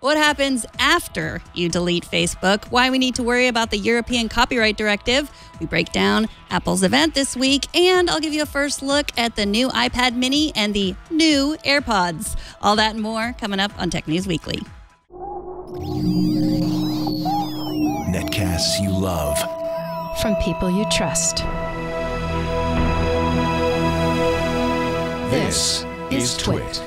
what happens after you delete Facebook, why we need to worry about the European Copyright Directive. We break down Apple's event this week, and I'll give you a first look at the new iPad mini and the new AirPods. All that and more coming up on Tech News Weekly. Netcasts you love. From people you trust. This is Twit.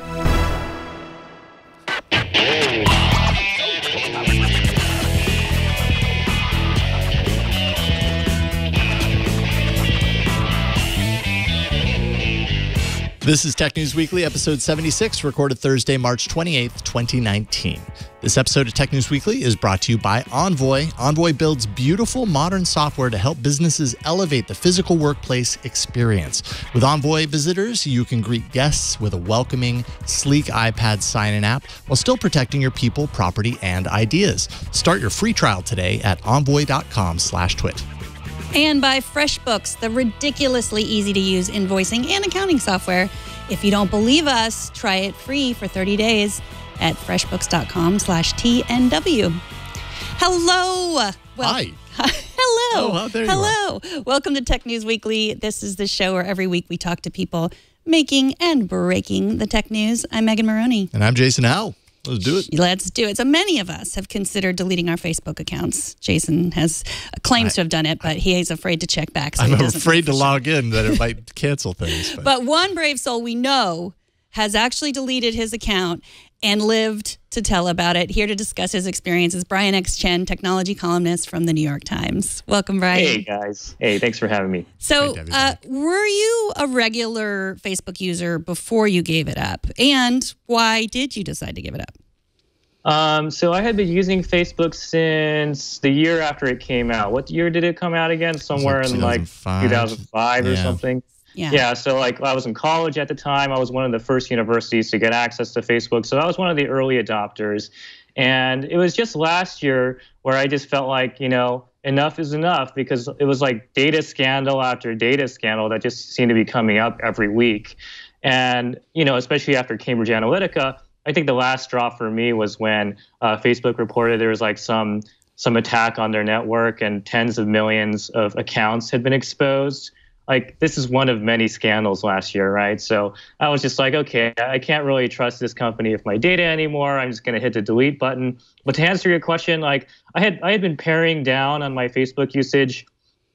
This is Tech News Weekly, episode 76, recorded Thursday, March 28th, 2019. This episode of Tech News Weekly is brought to you by Envoy. Envoy builds beautiful modern software to help businesses elevate the physical workplace experience. With Envoy visitors, you can greet guests with a welcoming, sleek iPad sign-in app while still protecting your people, property, and ideas. Start your free trial today at envoy.com/twit. And by FreshBooks, the ridiculously easy-to-use invoicing and accounting software. If you don't believe us, try it free for 30 days at freshbooks.com/TNW. Hello. Hi. Hello. Oh, there you Hello. Welcome to Tech News Weekly. This is the show where every week we talk to people making and breaking the tech news. I'm Megan Morrone. And I'm Jason Howell. Let's do it. Let's do it. So many of us have considered deleting our Facebook accounts. Jason claims to have done it, but he is afraid to check back. So I'm afraid to log in that it might cancel things. But one brave soul we know has actually deleted his account and lived to tell about it. Here to discuss his experience is Bayern Chen, technology columnist from the New York Times. Welcome, Brian. Hey, guys. Hey, thanks for having me. So were you a regular Facebook user before you gave it up? And why did you decide to give it up? So I had been using Facebook since the year after it came out. What year did it come out again? Somewhere in like 2005 or something. Yeah, so like I was in college at the time. I was one of the first universities to get access to Facebook. So I was one of the early adopters. And it was just last year where I just felt like, enough is enough, because it was like data scandal after data scandal that just seemed to be coming up every week. And, especially after Cambridge Analytica, I think the last straw for me was when Facebook reported there was like some attack on their network and tens of millions of accounts had been exposed. Like, this is one of many scandals last year, right? So I was just like, okay, I can't really trust this company with my data anymore. I'm just going to hit the delete button. But to answer your question, like I had been paring down on my Facebook usage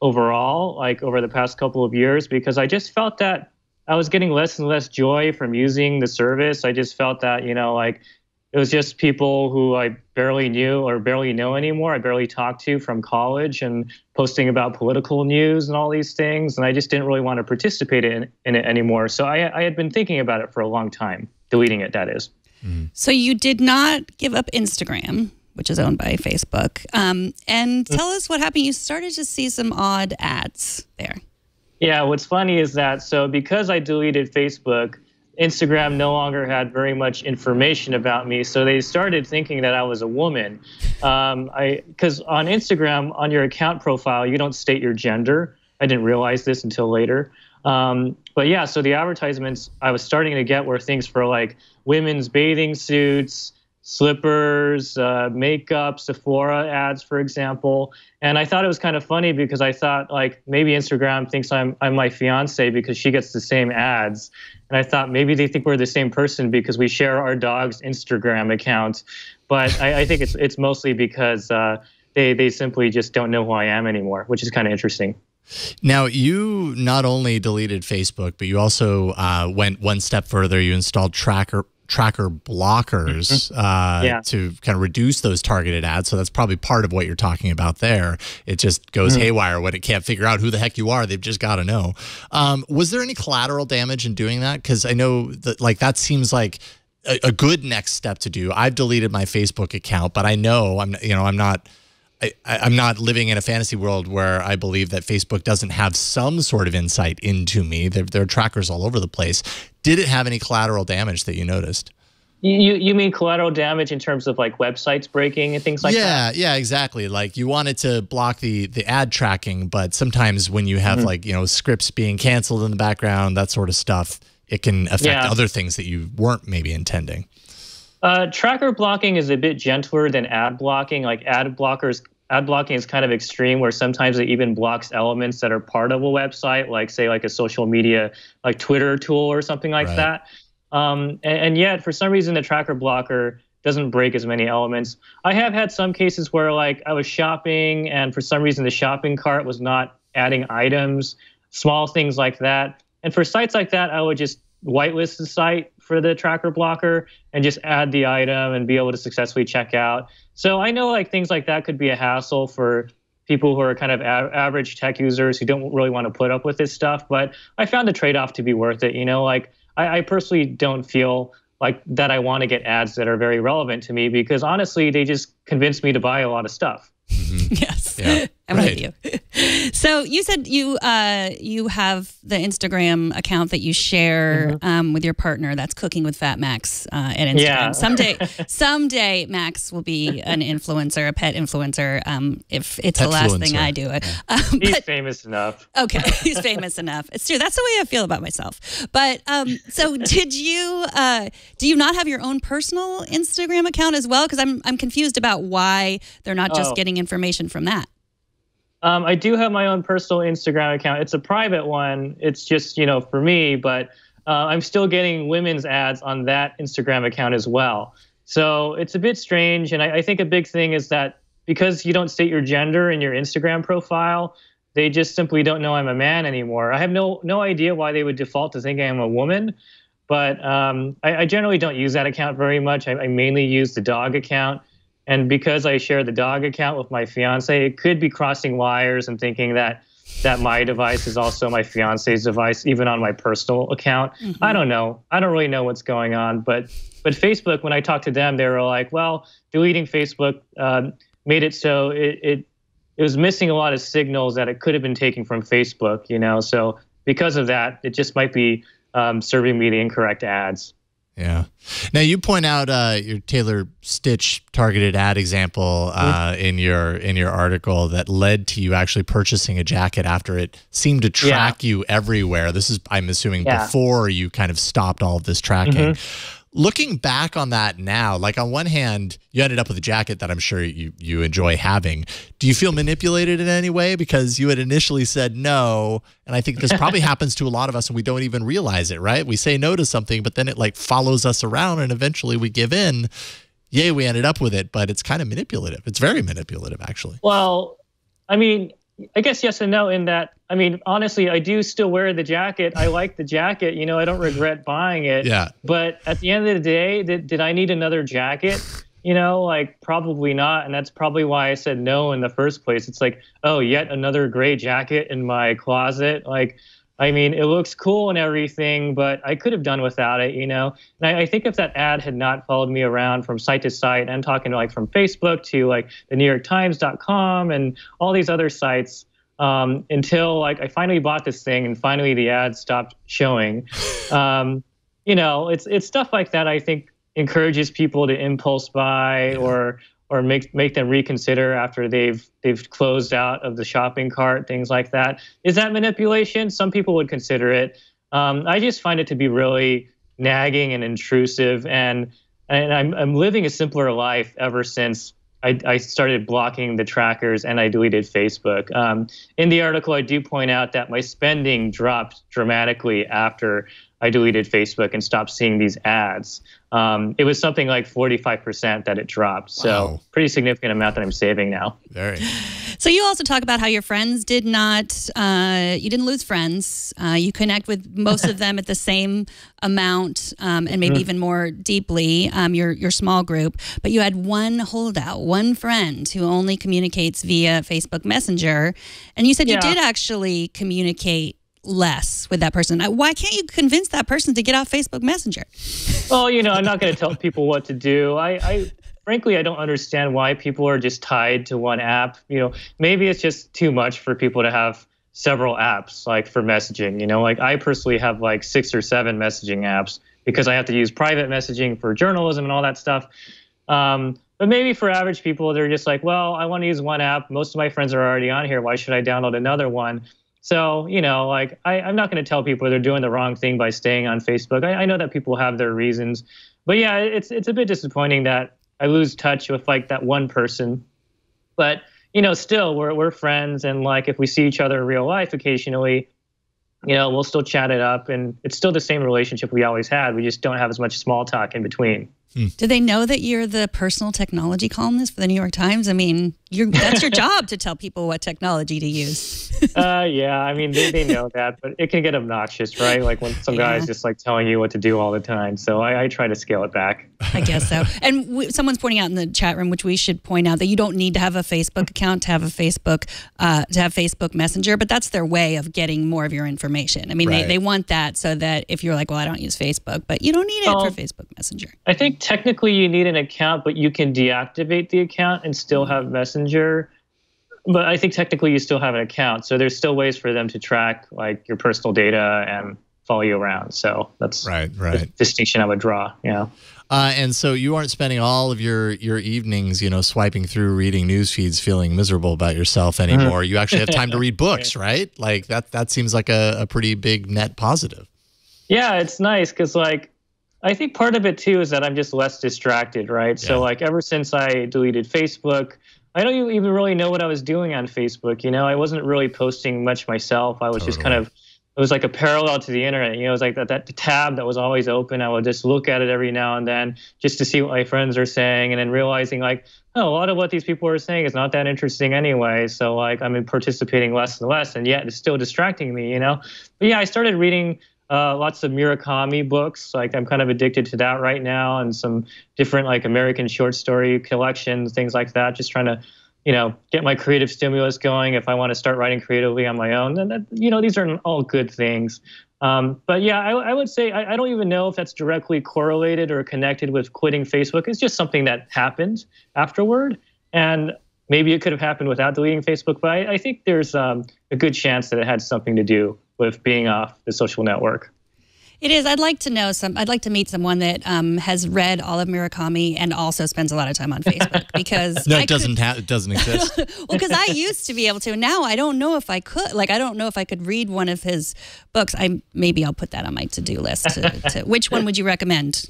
overall, like over the past couple of years, because I just felt that I was getting less and less joy from using the service. I just felt that, like it was just people who I barely knew or barely know anymore. I barely talked to from college and posting about political news and all these things. And I just didn't really want to participate in it anymore. So I had been thinking about it for a long time, deleting it, that is. So you did not give up Instagram, which is owned by Facebook. And tell us what happened. You started to see some odd ads there. Yeah, what's funny is that, so because I deleted Facebook, Instagram no longer had very much information about me, so they started thinking that I was a woman. Because on Instagram, on your account profile, you don't state your gender. I didn't realize this until later. But yeah, so the advertisements I was starting to get were things for like women's bathing suits, slippers, makeup, Sephora ads, for example. And I thought it was kind of funny because I thought like maybe Instagram thinks I'm my fiance because she gets the same ads. And I thought maybe they think we're the same person because we share our dog's Instagram account. But I think it's mostly because they simply just don't know who I am anymore, which is kind of interesting. Now, you not only deleted Facebook, but you also went one step further. You installed tracker blockers to kind of reduce those targeted ads. So that's probably part of what you're talking about there. It just goes haywire when it can't figure out who the heck you are. They've just got to know. Was there any collateral damage in doing that? Because I know that that seems like a good next step to do. I've deleted my Facebook account, but I know I'm not living in a fantasy world where I believe that Facebook doesn't have some sort of insight into me. There are trackers all over the place. Did it have any collateral damage that you noticed? You mean collateral damage in terms of like websites breaking and things like that? Yeah, exactly. Like you wanted to block the ad tracking, but sometimes when you have like, scripts being canceled in the background, that sort of stuff, it can affect other things that you weren't maybe intending. Tracker blocking is a bit gentler than ad blocking. Like ad blocking is kind of extreme, where sometimes it even blocks elements that are part of a website, like say like a social media, like Twitter tool or something like that. And yet, for some reason, the tracker blocker doesn't break as many elements. I have had some cases where like I was shopping and for some reason the shopping cart was not adding items, small things like that. And for sites like that, I would just whitelist the site for the tracker blocker and just add the item and be able to successfully check out. So I know like things like that could be a hassle for people who are kind of average tech users who don't really want to put up with this stuff. But I found the trade-off to be worth it. You know, like I personally don't feel like that I want to get ads that are very relevant to me because honestly, they just convince me to buy a lot of stuff. Yes, yeah, I'm with you. So you said you have the Instagram account that you share with your partner. That's Cooking with Fat Max at Instagram. Yeah. Someday Max will be an influencer, a pet influencer. If it's the last thing I do. He's famous enough. Okay, he's famous enough. It's true. That's the way I feel about myself. But so do you not have your own personal Instagram account as well? Because I'm confused about why they're not just getting information from that. I do have my own personal Instagram account. It's a private one. It's just, for me, but I'm still getting women's ads on that Instagram account as well. So it's a bit strange. And I think a big thing is that because you don't state your gender in your Instagram profile, they just simply don't know I'm a man anymore. I have no idea why they would default to thinking I'm a woman. But I generally don't use that account very much. I mainly use the dog account. And because I share the dog account with my fiance, it could be crossing wires and thinking that my device is also my fiance's device, even on my personal account. I don't know. I don't really know what's going on. But Facebook, when I talked to them, they were like, well, deleting Facebook made it so it was missing a lot of signals that it could have been taken from Facebook, So because of that, it just might be serving me the incorrect ads. Yeah. Now you point out your Taylor Stitch targeted ad example in your article that led to you actually purchasing a jacket after it seemed to track you everywhere. This is, I'm assuming, before you kind of stopped all of this tracking. Looking back on that now, like on one hand, you ended up with a jacket that I'm sure you enjoy having. Do you feel manipulated in any way because you had initially said no? And I think this probably happens to a lot of us and we don't even realize it, right? We say no to something, but then it like follows us around and eventually we give in. Yay, we ended up with it, but it's kind of manipulative. It's very manipulative, actually. Well, I mean, I guess yes and no in that, I mean, honestly, I do still wear the jacket. I like the jacket. I don't regret buying it. Yeah. But at the end of the day, did I need another jacket? Like probably not. And that's probably why I said no in the first place. It's like, oh, yet another gray jacket in my closet. Like, I mean, it looks cool and everything, but I could have done without it, And I think if that ad had not followed me around from site to site, I'm talking like from Facebook to like the NewYorkTimes.com and all these other sites, until like I finally bought this thing and finally the ads stopped showing. It's stuff like that I think encourages people to impulse buy or make them reconsider after they've closed out of the shopping cart, things like that. Is that manipulation? Some people would consider it. I just find it to be really nagging and intrusive, and I'm living a simpler life ever since I started blocking the trackers and I deleted Facebook. In the article, I do point out that my spending dropped dramatically after I deleted Facebook and stopped seeing these ads. It was something like 45% that it dropped. So pretty significant amount that I'm saving now. Very. So you also talk about how your friends did not, you didn't lose friends. You connect with most of them at the same amount and maybe even more deeply, your small group. But you had one holdout, one friend who only communicates via Facebook Messenger. And you said you did actually communicate less with that person. Why can't you convince that person to get off Facebook Messenger? Well, I'm not going to tell people what to do. Frankly, I don't understand why people are just tied to one app. Maybe it's just too much for people to have several apps, like for messaging. Like I personally have like 6 or 7 messaging apps because I have to use private messaging for journalism and all that stuff. But maybe for average people, they're just like, well, I want to use one app. Most of my friends are already on here. Why should I download another one? So, like I'm not going to tell people they're doing the wrong thing by staying on Facebook. I know that people have their reasons, But yeah, it's a bit disappointing that I lose touch with like that one person. But you know, still we're friends, and like if we see each other in real life occasionally, you know, we'll still chat it up, and it's still the same relationship we always had. We just don't have as much small talk in between. Do they know that you're the personal technology columnist for the New York Times? I mean, that's your job to tell people what technology to use. Yeah, I mean, they know that, but it can get obnoxious, right? Like when some guy's just like telling you what to do all the time. So I try to scale it back. I guess so. And someone's pointing out in the chat room, which we should point out, that you don't need to have a Facebook account to have a Facebook Messenger, but that's their way of getting more of your information. I mean, they want that so that if you're like, well, I don't use Facebook, but you don't need it for Facebook Messenger. I think technically you need an account, but you can deactivate the account and still have Messenger. But I think technically you still have an account. So there's still ways for them to track like your personal data and follow you around. So that's the distinction I would draw. Yeah. And so you aren't spending all of your evenings, you know, swiping through, reading news feeds, feeling miserable about yourself anymore. You actually have time to read books, right? Like that seems like a pretty big net positive. Yeah, it's nice because like, I think part of it too is that I'm just less distracted, right? Yeah. So like ever since I deleted Facebook, I don't even really know what I was doing on Facebook. You know, I wasn't really posting much myself. I was just kind of, it was like a parallel to the internet. You know, it was like that tab that was always open. I would just look at it every now and then just to see what my friends are saying, and then realizing like, oh, a lot of what these people are saying is not that interesting anyway. So like I'm participating less and less, and yet it's still distracting me, you know? But yeah, I started reading lots of Murakami books. Like I'm kind of addicted to that right now, and some different like American short story collections, things like that. Just trying to, you know, get my creative stimulus going if I want to start writing creatively on my own. And that, you know, these are all good things. But yeah, I would say I don't even know if that's directly correlated or connected with quitting Facebook. It's just something that happened afterward. And maybe it could have happened without deleting Facebook, but I think there's a good chance that it had something to do with being off the social network. It is. I'd like to meet someone that has read all of Murakami and also spends a lot of time on Facebook, because no, it doesn't exist. Well, because I used to be able to. Now I don't know if I could. Like I don't know if I could read one of his books. Maybe I'll put that on my to-do list. Which one would you recommend?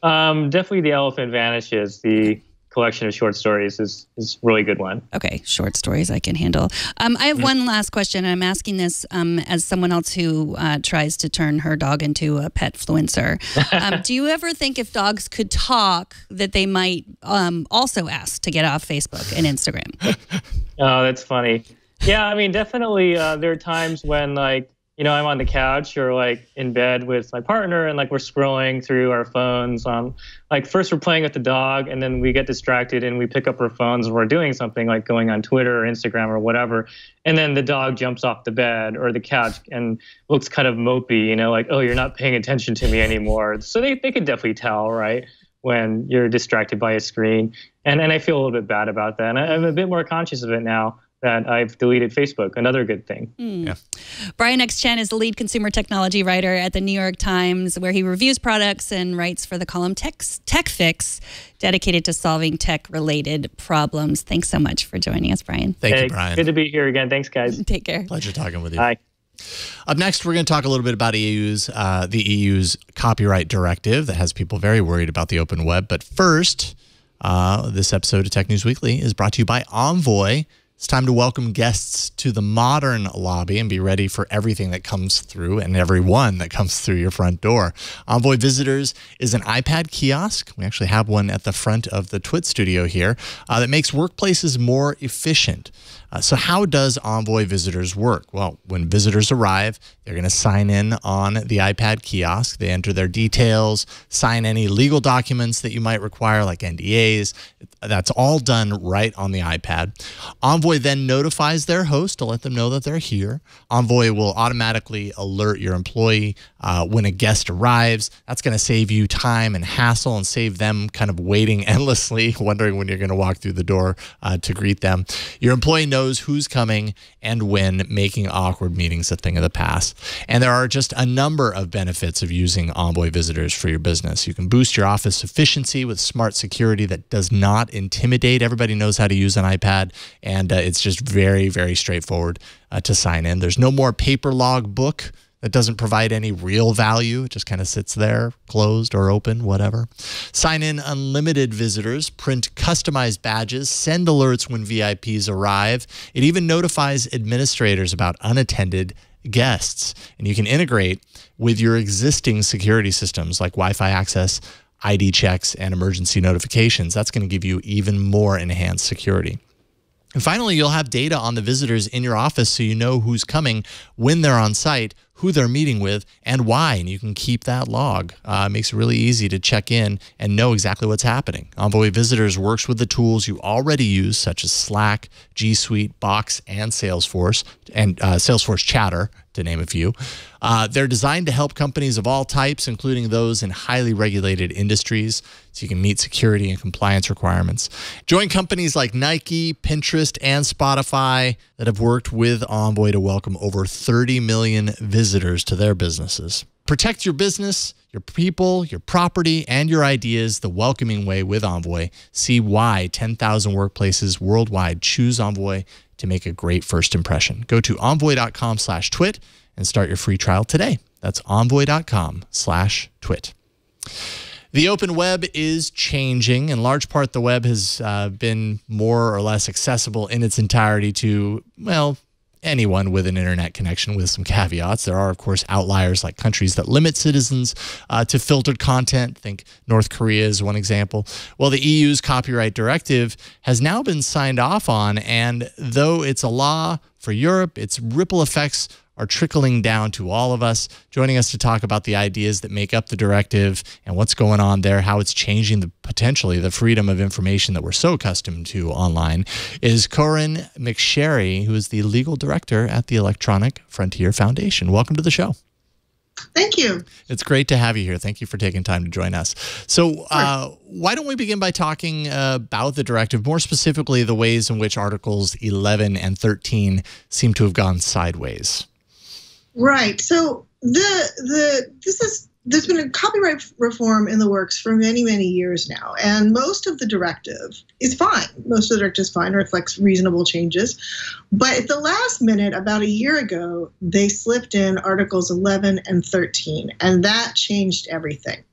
Definitely The Elephant Vanishes. The collection of short stories is a really good one. Okay, short stories I can handle. I have one last question. I'm asking this as someone else who tries to turn her dog into a petfluencer. Do you ever think if dogs could talk that they might also ask to get off Facebook and Instagram? Oh, that's funny. Yeah, I mean, definitely there are times when like, you know, I'm on the couch or like in bed with my partner, and like we're scrolling through our phones. Like first we're playing with the dog, and then we get distracted and we pick up our phones and we're doing something like going on Twitter or Instagram or whatever. And then the dog jumps off the bed or the couch and looks kind of mopey, you know, like, oh, you're not paying attention to me anymore. So they can definitely tell, right, when you're distracted by a screen. And I feel a little bit bad about that. And I'm a bit more conscious of it now that I've deleted Facebook. Another good thing. Yeah. Brian X. Chen is the lead consumer technology writer at the New York Times, where he reviews products and writes for the column Tech Fix, dedicated to solving tech-related problems. Thanks so much for joining us, Brian. Thank you, Brian. Good to be here again. Thanks, guys. Take care. Pleasure talking with you. Bye. Up next, we're going to talk a little bit about the EU's copyright directive that has people very worried about the open web. But first, this episode of Tech News Weekly is brought to you by Envoy. It's time to welcome guests to the modern lobby and be ready for everything that comes through and everyone that comes through your front door. Envoy Visitors is an iPad kiosk. We actually have one at the front of the Twit studio here that makes workplaces more efficient. So how does Envoy Visitors work? Well, when visitors arrive, they're going to sign in on the iPad kiosk. They enter their details, sign any legal documents that you might require, like NDAs. That's all done right on the iPad. Envoy then notifies their host to let them know that they're here. Envoy will automatically alert your employee when a guest arrives. That's going to save you time and hassle and save them kind of waiting endlessly, wondering when you're going to walk through the door to greet them. Your employee knows who's coming and when, making awkward meetings a thing of the past. And there are just a number of benefits of using Envoy Visitors for your business. You can boost your office efficiency with smart security that does not intimidate. Everybody knows how to use an iPad, and it's just very, very straightforward to sign in. There's no more paper log book that doesn't provide any real value. It just kind of sits there, closed or open, whatever. Sign in unlimited visitors, print customized badges, send alerts when VIPs arrive. It even notifies administrators about unattended guests. And you can integrate with your existing security systems like Wi-Fi access, ID checks, and emergency notifications. That's going to give you even more enhanced security. And finally, you'll have data on the visitors in your office so you know who's coming, when they're on site, who they're meeting with, and why. And you can keep that log. It makes it really easy to check in and know exactly what's happening. Envoy Visitors works with the tools you already use, such as Slack, G Suite, Box, and Salesforce, and Salesforce Chatter, to name a few. They're designed to help companies of all types, including those in highly regulated industries, so you can meet security and compliance requirements. Join companies like Nike, Pinterest, and Spotify that have worked with Envoy to welcome over 30 million visitors to their businesses. Protect your business, your people, your property, and your ideas the welcoming way with Envoy. See why 10,000 workplaces worldwide choose Envoy to make a great first impression. Go to envoy.com/twit and start your free trial today. That's envoy.com/twit. The open web is changing. In large part, the web has been more or less accessible in its entirety to, well, anyone with an internet connection, with some caveats. There are, of course, outliers like countries that limit citizens to filtered content. Think North Korea is one example. Well, the EU's copyright directive has now been signed off on, and though it's a law for Europe, its ripple effects are trickling down to all of us. Joining us to talk about the ideas that make up the directive and what's going on there, how it's changing potentially the freedom of information that we're so accustomed to online, is Corynne McSherry, who is the legal director at the Electronic Fronteir Foundation. Welcome to the show. Thank you. It's great to have you here. Thank you for taking time to join us. So why don't we begin by talking about the directive, more specifically the ways in which Articles 11 and 13 seem to have gone sideways? Right. So there's been a copyright reform in the works for many, many years now, and most of the directive is fine. Most of the directive is fine, reflects reasonable changes. But at the last minute, about a year ago, they slipped in Articles 11 and 13, and that changed everything.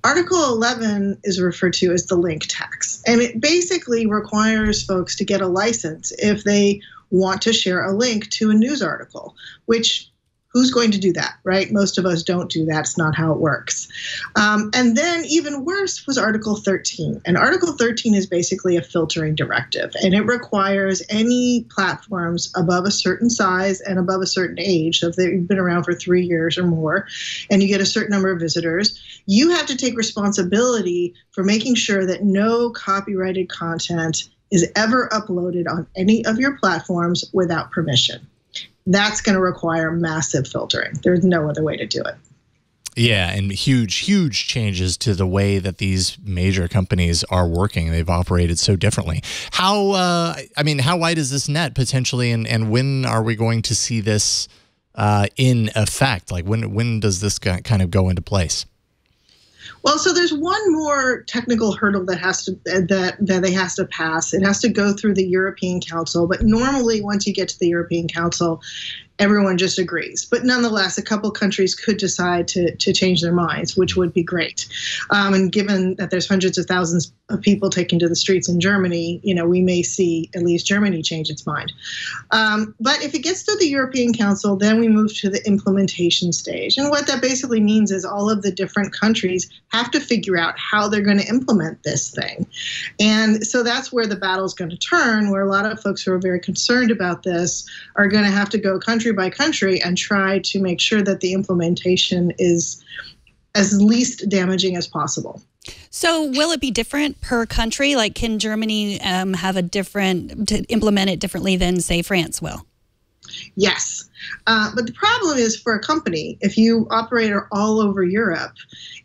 Article 11 is referred to as the link tax, and it basically requires folks to get a license if they want to share a link to a news article, which who's going to do that, right? Most of us don't do that. It's not how it works. And then even worse was Article 13. And Article 13 is basically a filtering directive. And it requires any platforms above a certain size and above a certain age, so if they've been around for 3 years or more, and you get a certain number of visitors, you have to take responsibility for making sure that no copyrighted content is ever uploaded on any of your platforms without permission. That's going to require massive filtering. There's no other way to do it. Yeah, and huge changes to the way that these major companies are working. They've operated so differently. How wide is this net potentially, and when are we going to see this in effect? Like when does this kind of go into place? Well, so there's one more technical hurdle that they has to pass. It has to go through the European Council, but normally once you get to the European Council, everyone just agrees. But nonetheless, a couple countries could decide to change their minds, which would be great. And given that there's hundreds of thousands of people taking to the streets in Germany, we may see at least Germany change its mind. But if it gets to the European Council, then we move to the implementation stage. And what that basically means is all of the different countries have to figure out how they're going to implement this thing. And so that's where the battle's going to turn, where a lot of folks who are very concerned about this are going to have to go country by country and try to make sure that the implementation is as least damaging as possible. So will it be different per country? Like, can Germany to implement it differently than, say, France will? Yes. But the problem is, for a company, if you operate all over Europe,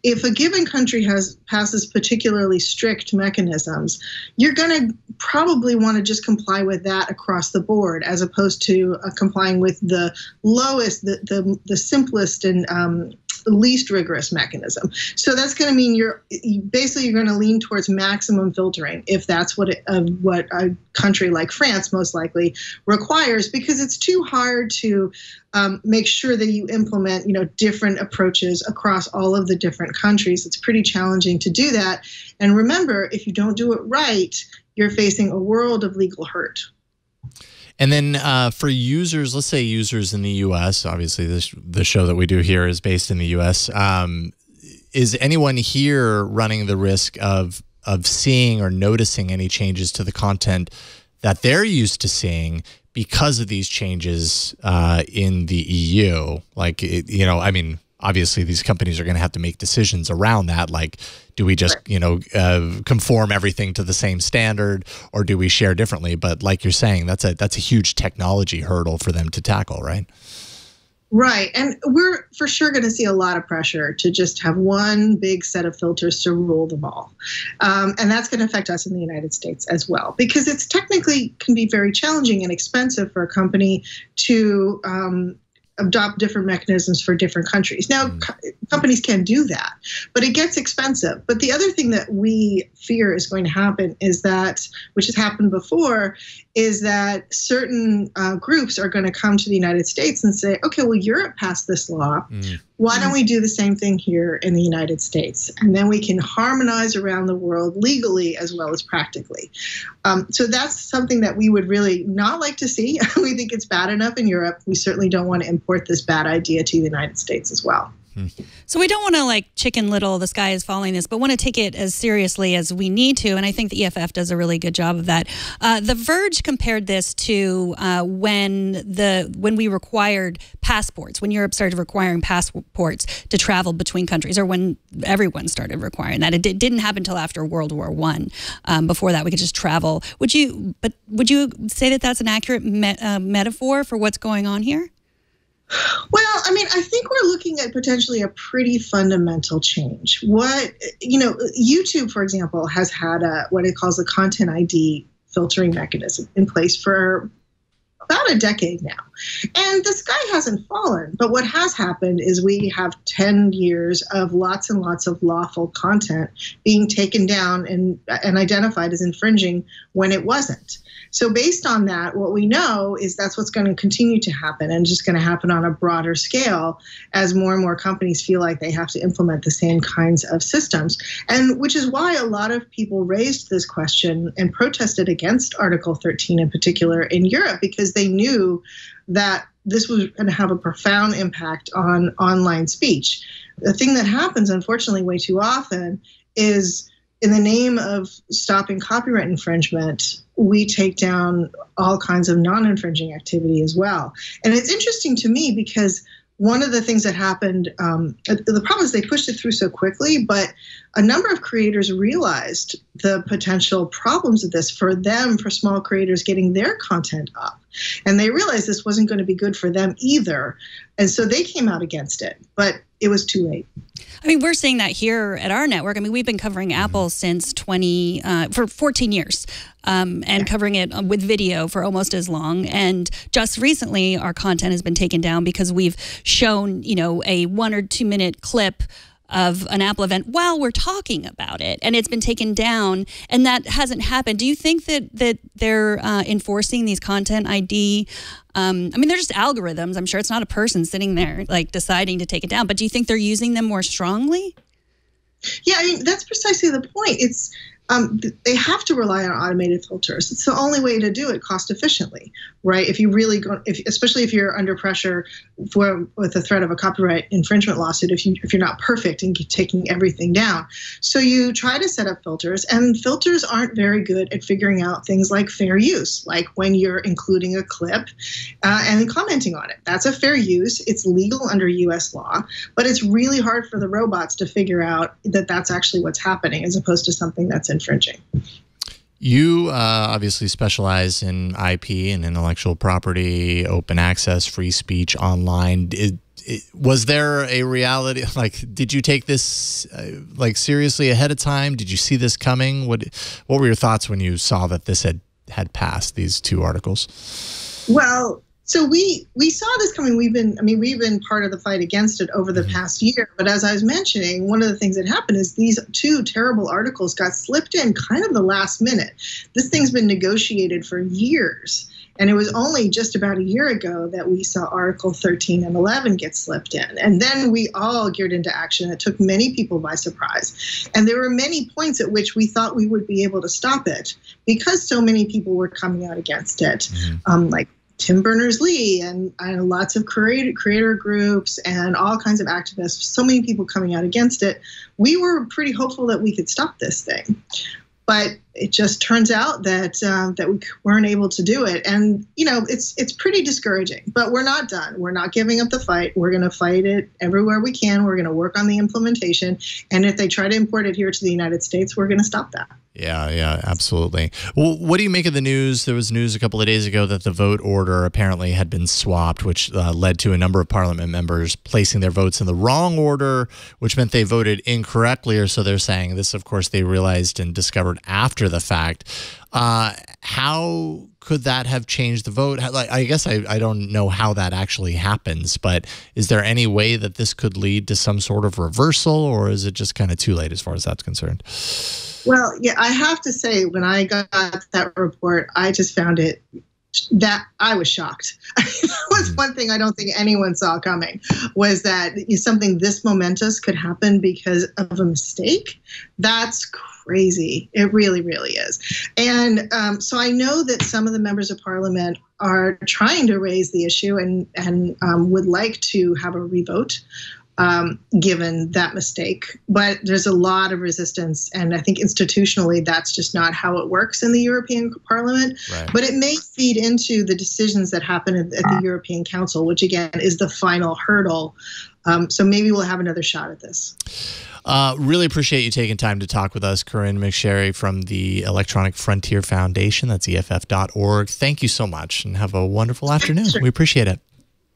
if a given country passes particularly strict mechanisms, you're going to probably want to just comply with that across the board, as opposed to complying with the lowest, the simplest and least rigorous mechanism. So that's going to mean you're going to lean towards maximum filtering, if that's what a country like France most likely requires, because it's too hard to to make sure that you implement, different approaches across all of the different countries. It's pretty challenging to do that. And remember, if you don't do it right, you're facing a world of legal hurt. And then for users, let's say users in the U.S., obviously the show that we do here is based in the U.S., is anyone here running the risk of seeing or noticing any changes to the content that they're used to seeing because of these changes in the EU? Like, obviously these companies are going to have to make decisions around that. Like, do we just, conform everything to the same standard, or do we share differently? But like you're saying, that's a huge technology hurdle for them to tackle, right? Right. And we're for sure going to see a lot of pressure to just have one big set of filters to rule them all. And that's going to affect us in the United States as well, because it's technically can be very challenging and expensive for a company to adopt different mechanisms for different countries. Now, companies can do that, but it gets expensive. But the other thing that we fear is going to happen is that, which has happened before, is that certain groups are going to come to the United States and say, okay, well, Europe passed this law. Why don't we do the same thing here in the United States? And then we can harmonize around the world legally as well as practically. So that's something that we would really not like to see. We think it's bad enough in Europe. We certainly don't want to import this bad idea to the United States as well. So we don't want to like Chicken Little, the sky is falling this, but want to take it as seriously as we need to. And I think the EFF does a really good job of that. The Verge compared this to when we required passports, when Europe started requiring passports to travel between countries, or when everyone started requiring that. It didn't happen until after World War I. Before that, we could just travel. Would you say that that's an accurate metaphor for what's going on here? Well, I think we're looking at potentially a pretty fundamental change. YouTube, for example, has had what it calls a content ID filtering mechanism in place for about a decade now. And the sky hasn't fallen. But what has happened is we have 10 years of lots and lots of lawful content being taken down and identified as infringing when it wasn't. So based on that, what we know is that's what's going to continue to happen, and just going to happen on a broader scale as more and more companies feel like they have to implement the same kinds of systems. And which is why a lot of people raised this question and protested against Article 13 in particular in Europe, because they knew that this was going to have a profound impact on online speech. The thing that happens, unfortunately, way too often is, in the name of stopping copyright infringement, we take down all kinds of non-infringing activity as well. And it's interesting to me because one of the things that happened, the problem is they pushed it through so quickly, but a number of creators realized the potential problems of this for them, for small creators getting their content up. And they realized this wasn't going to be good for them either. And so they came out against it, but it was too late. We're seeing that here at our network. We've been covering Apple since for 14 years, and covering it with video for almost as long. And just recently, our content has been taken down because we've shown, a 1 or 2 minute clip of an Apple event while we're talking about it, and it's been taken down, and that hasn't happened. Do you think that they're enforcing these content ID? They're just algorithms. I'm sure it's not a person sitting there like deciding to take it down, but do you think they're using them more strongly? Yeah, that's precisely the point. It's they have to rely on automated filters. It's the only way to do it cost efficiently, right? If you really go, especially if you're under pressure with the threat of a copyright infringement lawsuit, if you're not perfect in taking everything down. So you try to set up filters, and filters aren't very good at figuring out things like fair use, like when you're including a clip and commenting on it. That's a fair use. It's legal under U.S. law, but it's really hard for the robots to figure out that that's actually what's happening as opposed to something that's infringing. You obviously specialize in IP and intellectual property, open access, free speech online. Was there a reality? Did you take this seriously ahead of time? Did you see this coming? What were your thoughts when you saw that this had passed, these two articles? Well, So we saw this coming. We've been part of the fight against it over the past year. But as I was mentioning, one of the things that happened is these two terrible articles got slipped in kind of the last minute. This thing's been negotiated for years. And it was only just about a year ago that we saw Article 13 and 11 get slipped in. And then we all geared into action. It took many people by surprise. And there were many points at which we thought we would be able to stop it because so many people were coming out against it, like Tim Berners-Lee and lots of creator groups and all kinds of activists, so many people coming out against it. We were pretty hopeful that we could stop this thing. But it just turns out that we weren't able to do it. And, it's pretty discouraging. But we're not done. We're not giving up the fight. We're going to fight it everywhere we can. We're going to work on the implementation. And if they try to import it here to the United States, we're going to stop that. Yeah, absolutely. Well, what do you make of the news? There was news a couple of days ago that the vote order apparently had been swapped, which led to a number of parliament members placing their votes in the wrong order, which meant they voted incorrectly, or so they're saying. This, of course, they realized and discovered after the fact. How could that have changed the vote? I guess I don't know how that actually happens, but is there any way that this could lead to some sort of reversal, or is it just kind of too late as far as that's concerned? Well, yeah, I have to say, when I got that report, I just found it that I was shocked. That was one thing I don't think anyone saw coming, was that something this momentous could happen because of a mistake. That's crazy. It really, really is. And so I know that some of the members of parliament are trying to raise the issue and would like to have a revote given that mistake. But there's a lot of resistance. And I think institutionally, that's just not how it works in the European Parliament. Right. But it may feed into the decisions that happen at the European Council, which, again, is the final hurdle. So maybe we'll have another shot at this. Really appreciate you taking time to talk with us, Corynne McSherry from the Electronic Fronteir Foundation. That's EFF.org. Thank you so much, and have a wonderful afternoon. Sure. We appreciate it.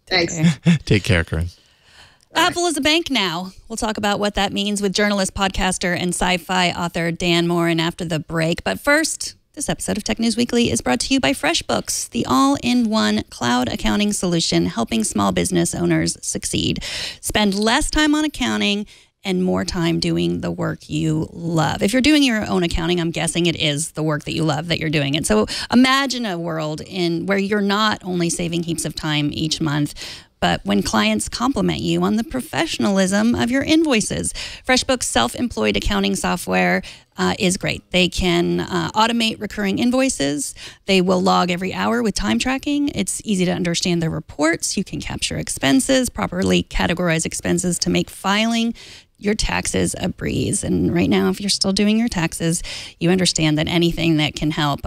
Thanks. Take care, Corynne. Apple is a bank now. We'll talk about what that means with journalist, podcaster, and sci-fi author Dan Moren after the break. But first, this episode of Tech News Weekly is brought to you by FreshBooks, the all-in-one cloud accounting solution helping small business owners succeed. Spend less time on accounting and more time doing the work you love. If you're doing your own accounting, I'm guessing it is the work that you love that you're doing it. So imagine a world where you're not only saving heaps of time each month, but when clients compliment you on the professionalism of your invoices. FreshBooks self-employed accounting software is great. They can automate recurring invoices. They will log every hour with time tracking. It's easy to understand their reports. You can capture expenses, properly categorize expenses to make filing your taxes a breeze. And right now, if you're still doing your taxes, you understand that anything that can help,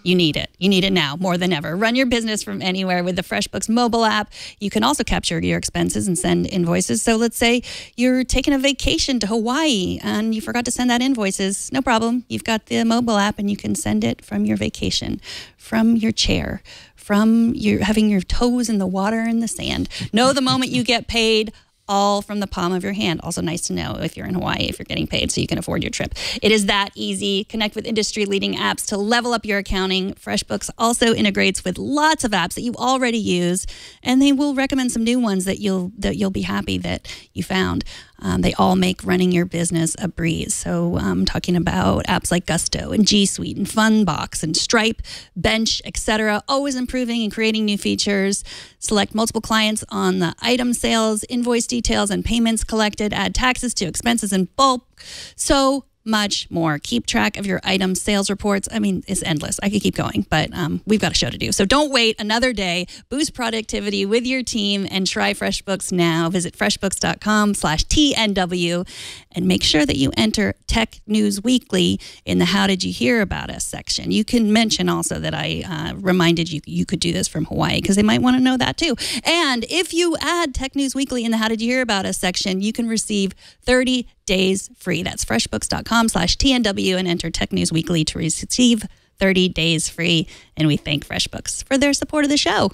you need it. You need it now more than ever. Run your business from anywhere with the FreshBooks mobile app. You can also capture your expenses and send invoices. So let's say you're taking a vacation to Hawaii and you forgot to send that invoices. No problem. You've got the mobile app and you can send it from your vacation, from your chair, from having your toes in the water and the sand. Know the moment you get paid, all from the palm of your hand. Also nice to know if you're in Hawaii, if you're getting paid so you can afford your trip. It is that easy. Connect with industry-leading apps to level up your accounting. FreshBooks also integrates with lots of apps that you already use, and they will recommend some new ones that you'll be happy that you found. They all make running your business a breeze. So I'm talking about apps like Gusto and G Suite and Funbox and Stripe, Bench, etc. Always improving and creating new features. Select multiple clients on the item sales, invoice details, and payments collected. Add taxes to expenses in bulk. So much more. Keep track of your item sales reports. I mean, it's endless. I could keep going, but we've got a show to do. So don't wait another day. Boost productivity with your team and try FreshBooks now. Visit freshbooks.com/TNW and make sure that you enter Tech News Weekly in the How Did You Hear About Us section. You can mention also that I reminded you could do this from Hawaii because they might want to know that too. And if you add Tech News Weekly in the How Did You Hear About Us section, you can receive 30 days free. That's freshbooks.com/TNW and enter Tech News Weekly to receive 30 days free. And we thank FreshBooks for their support of the show.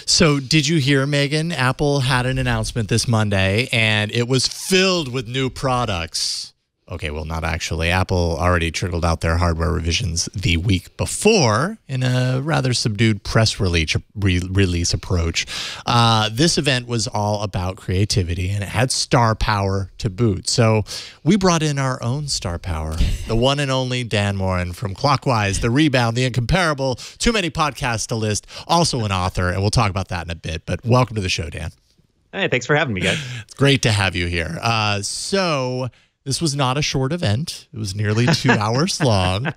So did you hear, Megan? Apple had an announcement this Monday, and it was filled with new products. Okay, well, not actually. Apple already trickled out their hardware revisions the week before in a rather subdued press release approach. This event was all about creativity, and it had star power to boot. So we brought in our own star power, the one and only Dan Moren from Clockwise, The Rebound, The Incomparable, too many podcasts to list, also an author, and we'll talk about that in a bit. But welcome to the show, Dan. Hey, thanks for having me, guys. It's great to have you here. So this was not a short event. It was nearly 2 hours long.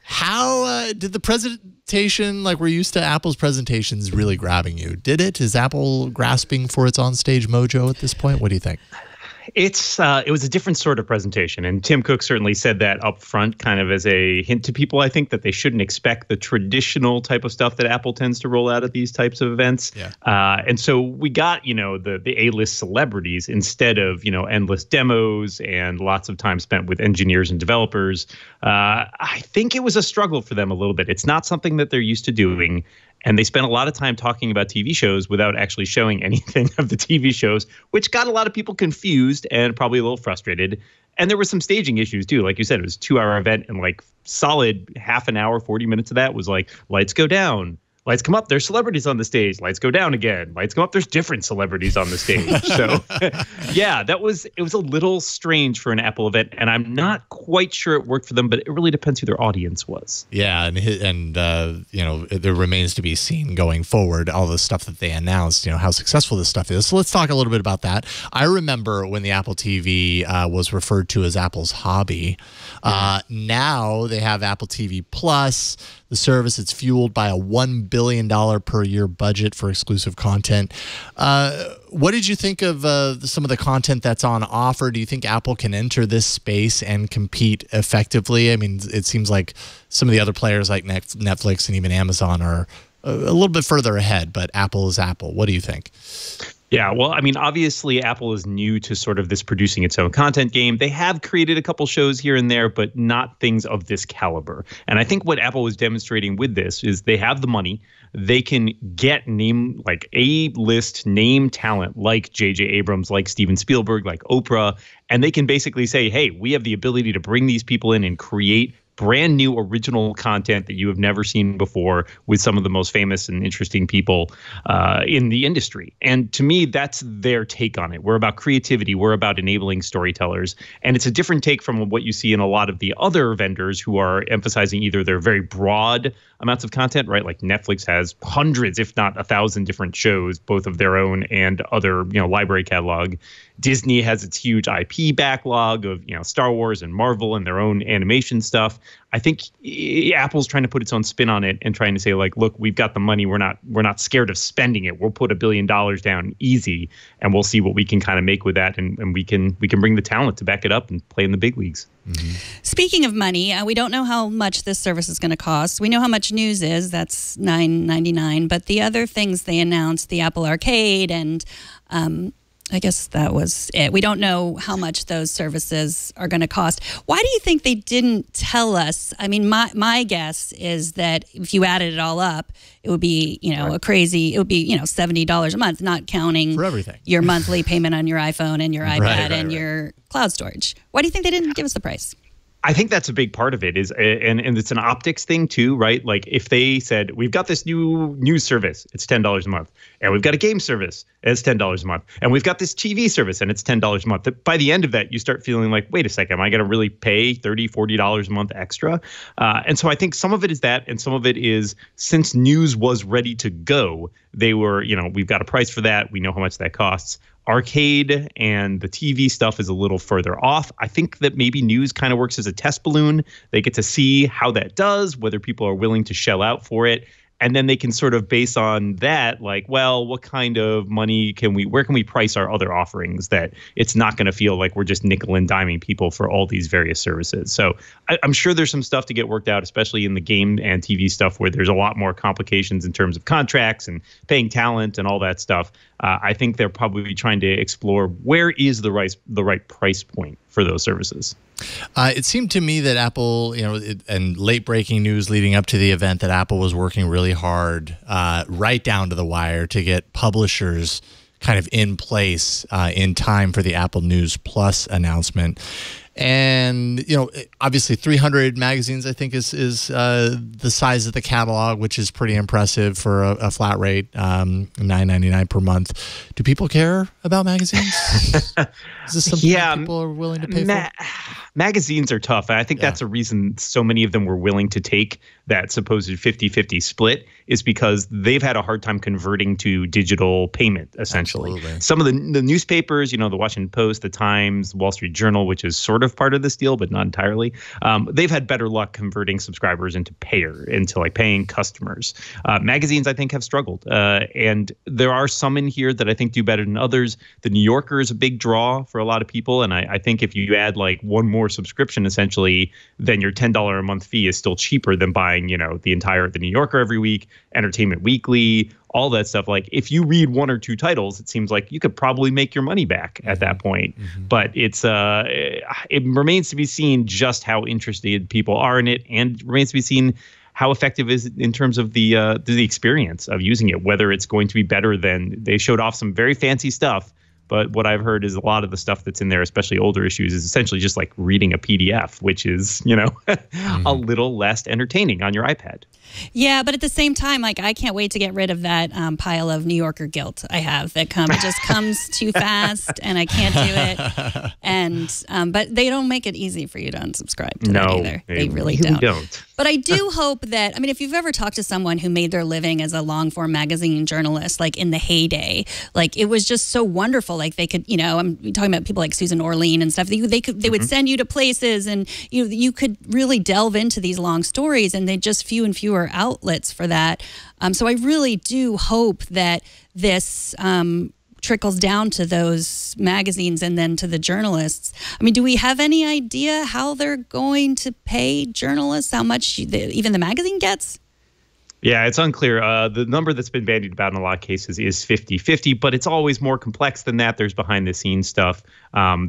How did the presentation, like we're used to Apple's presentations, really grabbing you? Did it? Is Apple grasping for its onstage mojo at this point? What do you think? It was a different sort of presentation, and Tim Cook certainly said that up front, kind of as a hint to people, I think, that they shouldn't expect the traditional type of stuff that Apple tends to roll out at these types of events. Yeah. And so we got, the A-list celebrities instead of, endless demos and lots of time spent with engineers and developers. I think it was a struggle for them a little bit. It's not something that they're used to doing. And they spent a lot of time talking about TV shows without actually showing anything of the TV shows, which got a lot of people confused and probably a little frustrated. And there were some staging issues, too. Like you said, it was a 2-hour event, and like solid half an hour, 40 minutes of that was like, lights go down. Lights come up, there's celebrities on the stage. Lights go down again. Lights come up, there's different celebrities on the stage. So, yeah, it was a little strange for an Apple event, and I'm not quite sure it worked for them, but it really depends who their audience was. Yeah, and there remains to be seen going forward, all the stuff that they announced, how successful this stuff is. So let's talk a little bit about that. I remember when the Apple TV was referred to as Apple's hobby. Now they have Apple TV Plus. The service, it's fueled by a $1 billion per year budget for exclusive content. What did you think of some of the content that's on offer? Do you think Apple can enter this space and compete effectively? I mean, it seems like some of the other players like Netflix and even Amazon are a little bit further ahead, but Apple is Apple. What do you think? Yeah, well, I mean, obviously, Apple is new to sort of this producing its own content game. They have created a couple shows here and there, but not things of this caliber. And I think what Apple was demonstrating with this is they have the money. They can get A-list name talent like J.J. Abrams, like Steven Spielberg, like Oprah. And they can basically say, hey, we have the ability to bring these people in and create brand new original content that you have never seen before with some of the most famous and interesting people in the industry. And to me, that's their take on it. We're about creativity. We're about enabling storytellers. And it's a different take from what you see in a lot of the other vendors who are emphasizing either their very broad amounts of content, right? Like Netflix has hundreds, if not 1,000 different shows, both of their own and other, library catalog. Disney has its huge IP backlog of, Star Wars and Marvel and their own animation stuff. I think Apple's trying to put its own spin on it and trying to say, like, look, we've got the money. We're not scared of spending it. We'll put $1 billion down easy, and we'll see what we can kind of make with that. And we can bring the talent to back it up and play in the big leagues. Mm-hmm. Speaking of money, we don't know how much this service is going to cost. We know how much news is. That's $9.99. But the other things they announced, the Apple Arcade and I guess that was it. We don't know how much those services are going to cost. Why do you think they didn't tell us? I mean, my guess is that if you added it all up, it would be, it would be, $70 a month, not counting for everything. Your monthly payment on your iPhone and your iPad and your cloud storage. Why do you think they didn't give us the price? I think that's a big part of it and it's an optics thing too, right? Like if they said, we've got this new news service, it's $10 a month. And we've got a game service, it's $10 a month. And we've got this TV service and it's $10 a month. By the end of that, you start feeling like, wait a second, am I going to really pay $30, $40 a month extra? And so I think some of it is that. And some of it is since news was ready to go, they were, we've got a price for that. We know how much that costs. Arcade and the TV stuff is a little further off. I think that maybe news kind of works as a test balloon. They get to see how that does, whether people are willing to shell out for it. And then they can sort of base on that, like, well, what kind of money where can we price our other offerings that it's not going to feel like we're just nickel and diming people for all these various services. So I'm sure there's some stuff to get worked out, especially in the game and TV stuff where there's a lot more complications in terms of contracts and paying talent and all that stuff. I think they're probably trying to explore where is the right price point for those services. It seemed to me that Apple, and late breaking news leading up to the event, that Apple was working really hard, right down to the wire, to get publishers kind of in place in time for the Apple News Plus announcement. And, obviously 300 magazines, I think, is the size of the catalog, which is pretty impressive for a flat rate, $9.99 per month. Do people care about magazines? Is this something that people are willing to pay for? Magazines are tough. And I think that's a reason so many of them were willing to take that supposed 50-50 split, is because they've had a hard time converting to digital payment, essentially. Absolutely. Some of the newspapers, the Washington Post, the Times, the Wall Street Journal, which is sort of part of this deal, but not entirely, they've had better luck converting subscribers into paying customers. Magazines, I think, have struggled. And there are some in here that I think do better than others. The New Yorker is a big draw for a lot of people. And I think if you add one more subscription, essentially, then your $10 a month fee is still cheaper than buying, the New Yorker every week, Entertainment Weekly, all that stuff. If you read one or two titles, it seems like you could probably make your money back at that point. But it remains to be seen just how interested people are in it, and remains to be seen how effective is it in terms of the experience of using it, whether it's going to be better than they showed off some very fancy stuff. But what I've heard is a lot of the stuff that's in there, especially older issues, is essentially just like reading a PDF, which is, a little less entertaining on your iPad. Yeah, but at the same time, I can't wait to get rid of that pile of New Yorker guilt I have that just comes too fast, and I can't do it. And but they don't make it easy for you to unsubscribe to that either. They really don't. But I do hope that, if you've ever talked to someone who made their living as a long-form magazine journalist, in the heyday, it was just so wonderful. They could, I'm talking about people like Susan Orlean and stuff. They would send you to places, and you could really delve into these long stories, and they just few and fewer outlets for that. So I really do hope that this trickles down to those magazines and then to the journalists. Do we have any idea how they're going to pay journalists, how much even the magazine gets? Yeah, it's unclear. The number that's been bandied about in a lot of cases is 50-50, but it's always more complex than that. There's behind-the-scenes stuff.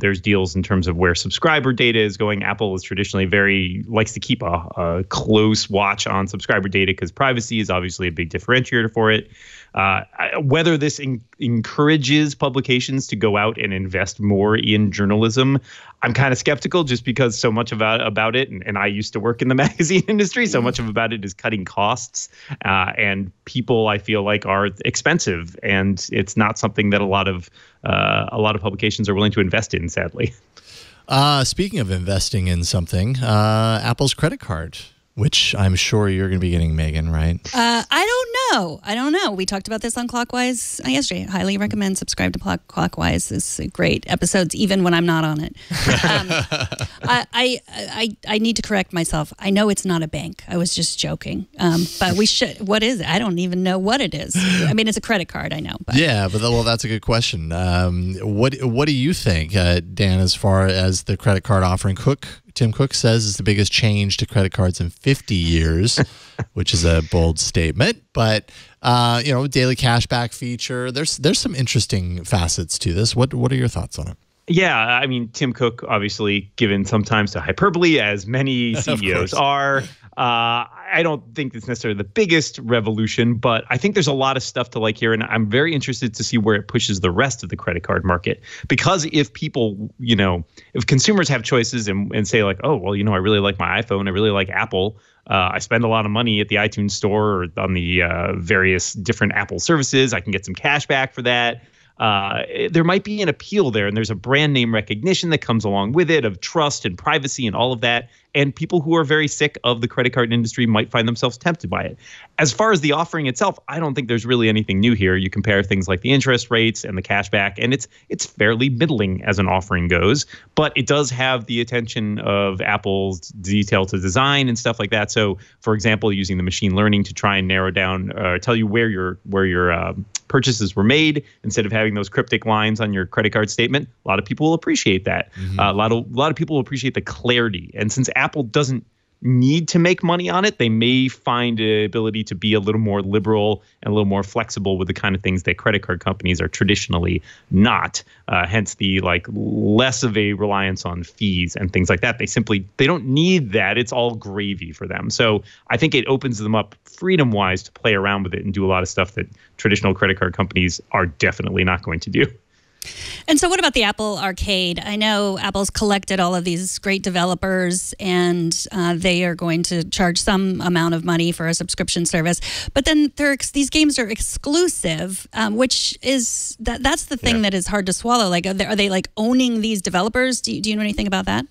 There's deals in terms of where subscriber data is going. Apple is traditionally likes to keep a close watch on subscriber data because privacy is obviously a big differentiator for it. Whether this encourages publications to go out and invest more in journalism, I'm kind of skeptical, just because so much about it, and I used to work in the magazine industry, so much about it is cutting costs, and people, I feel like, are expensive, and it's not something that a lot of publications are willing to invest in, sadly. Speaking of investing in something, Apple's credit card, which I'm sure you're going to be getting, Megan, right? I don't know. We talked about this on Clockwise yesterday. I highly recommend subscribe to Clockwise. It's great episodes, even when I'm not on it. I need to correct myself. I know it's not a bank. I was just joking. But we should. What is it? I don't even know what it is. It's a credit card. I know. But. Yeah, but that's a good question. What do you think, Dan, as far as the credit card offering? Tim Cook says it's the biggest change to credit cards in 50 years, which is a bold statement. But, daily cashback feature, there's some interesting facets to this. What are your thoughts on it? Yeah, Tim Cook, obviously given sometimes to hyperbole, as many CEOs are. I don't think it's necessarily the biggest revolution, but I think there's a lot of stuff to like here, and I'm very interested to see where it pushes the rest of the credit card market. Because if people, if consumers have choices and say like, oh, well, I really like my iPhone, I really like Apple, I spend a lot of money at the iTunes store or on the various different Apple services, I can get some cash back for that. There might be an appeal there, and there's a brand name recognition that comes along with it of trust and privacy and all of that. And people who are very sick of the credit card industry might find themselves tempted by it. As far as the offering itself, I don't think there's really anything new here. You compare things like the interest rates and the cashback, and it's fairly middling as an offering goes. But it does have the attention of Apple's detail to design and stuff like that. So, for example, using the machine learning to try and narrow down, tell you where your purchases were made instead of having those cryptic lines on your credit card statement. A lot of people will appreciate that. A lot of people will appreciate the clarity. And since Apple doesn't need to make money on it, they may find the ability to be a little more liberal and a little more flexible with the kind of things that credit card companies are traditionally not. Hence the less of a reliance on fees and things like that. They don't need that. It's all gravy for them. So I think it opens them up freedom-wise to play around with it and do a lot of stuff that traditional credit card companies are definitely not going to do. And so what about the Apple Arcade? I know Apple's collected all of these great developers, and they are going to charge some amount of money for a subscription service. But then these games are exclusive, which is that's the thing that is hard to swallow. Like, are they like owning these developers? Do you know anything about that?